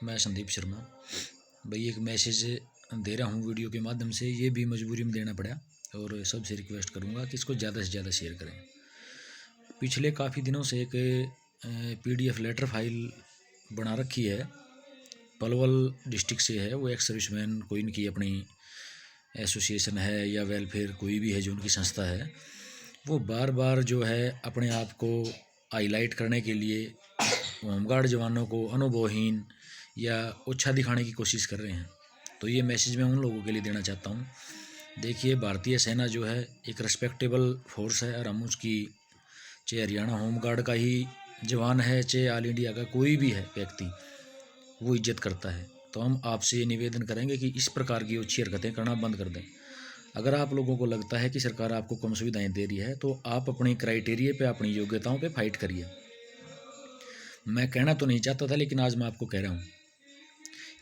मैं संदीप शर्मा भाई एक मैसेज दे रहा हूँ वीडियो के माध्यम से। ये भी मजबूरी में देना पड़ा और सबसे रिक्वेस्ट करूँगा कि इसको ज़्यादा से ज़्यादा शेयर करें। पिछले काफ़ी दिनों से एक PDF लेटर फाइल बना रखी है, पलवल डिस्ट्रिक्ट से है। वो एक्स सर्विसमैन कोई इनकी अपनी एसोसिएशन है या वेलफेयर कोई भी है जो उनकी संस्था है, वो बार बार जो है अपने आप को हाईलाइट करने के लिए होमगार्ड जवानों को अनुभवहीन या ओछा दिखाने की कोशिश कर रहे हैं। तो ये मैसेज मैं उन लोगों के लिए देना चाहता हूँ। देखिए, भारतीय सेना जो है एक रिस्पेक्टेबल फोर्स है और हम उसकी, चाहे हरियाणा होमगार्ड का ही जवान है, चाहे ऑल इंडिया का कोई भी है व्यक्ति, वो इज्जत करता है। तो हम आपसे ये निवेदन करेंगे कि इस प्रकार की अच्छी हरकतें करना बंद कर दें। अगर आप लोगों को लगता है कि सरकार आपको कम सुविधाएं दे रही है तो आप अपनी क्राइटेरिया पे, अपनी योग्यताओं पे फाइट करिए। मैं कहना तो नहीं चाहता था, लेकिन आज मैं आपको कह रहा हूँ,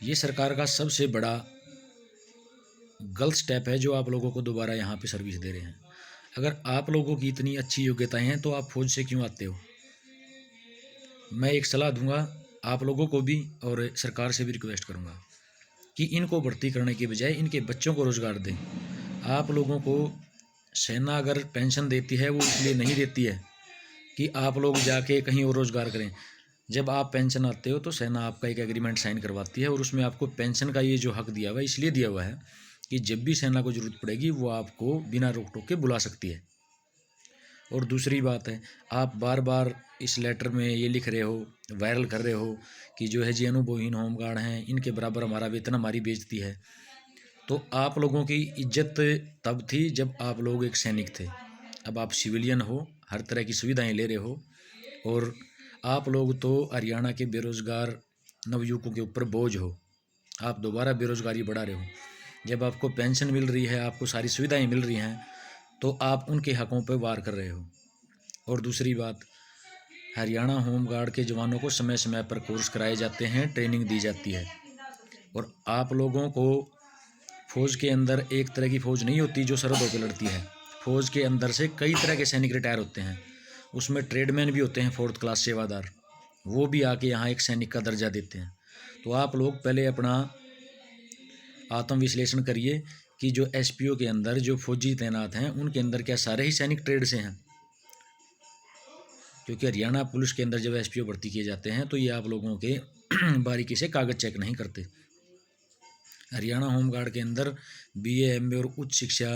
ये सरकार का सबसे बड़ा गलत स्टेप है जो आप लोगों को दोबारा यहाँ पे सर्विस दे रहे हैं। अगर आप लोगों की इतनी अच्छी योग्यताएं हैं तो आप फौज से क्यों आते हो? मैं एक सलाह दूंगा आप लोगों को भी और सरकार से भी रिक्वेस्ट करूंगा कि इनको भर्ती करने के बजाय इनके बच्चों को रोज़गार दें। आप लोगों को सेना अगर पेंशन देती है वो इसलिए नहीं देती है कि आप लोग जाके कहीं और रोज़गार करें। जब आप पेंशन आते हो तो सेना आपका एक एग्रीमेंट साइन करवाती है और उसमें आपको पेंशन का ये जो हक दिया हुआ है इसलिए दिया हुआ है कि जब भी सेना को ज़रूरत पड़ेगी वो आपको बिना रोक टोक के बुला सकती है। और दूसरी बात है, आप बार बार इस लेटर में ये लिख रहे हो, वायरल कर रहे हो कि जो है जी अनुभवहीन होमगार्ड हैं, इनके बराबर हमारा वेतन, हमारी बेइज्जती है। तो आप लोगों की इज्जत तब थी जब आप लोग एक सैनिक थे। अब आप सिविलियन हो, हर तरह की सुविधाएं ले रहे हो और आप लोग तो हरियाणा के बेरोज़गार नवयुवकों के ऊपर बोझ हो। आप दोबारा बेरोज़गारी बढ़ा रहे हो। जब आपको पेंशन मिल रही है, आपको सारी सुविधाएं मिल रही हैं, तो आप उनके हकों पर वार कर रहे हो। और दूसरी बात, हरियाणा होमगार्ड के जवानों को समय समय पर कोर्स कराए जाते हैं, ट्रेनिंग दी जाती है। और आप लोगों को फ़ौज के अंदर एक तरह की फ़ौज नहीं होती जो सरहदों पर लड़ती है। फ़ौज के अंदर से कई तरह के सैनिक रिटायर होते हैं, उसमें ट्रेडमैन भी होते हैं, 4th क्लास सेवादार, वो भी आके यहाँ एक सैनिक का दर्जा देते हैं। तो आप लोग पहले अपना आत्मविश्लेषण करिए कि जो SPO के अंदर जो फौजी तैनात हैं उनके अंदर क्या सारे ही सैनिक ट्रेड से हैं? क्योंकि हरियाणा पुलिस के अंदर जब SPO भर्ती किए जाते हैं तो ये आप लोगों के बारीकी से कागज़ चेक नहीं करते। हरियाणा होमगार्ड के अंदर BA MA और उच्च शिक्षा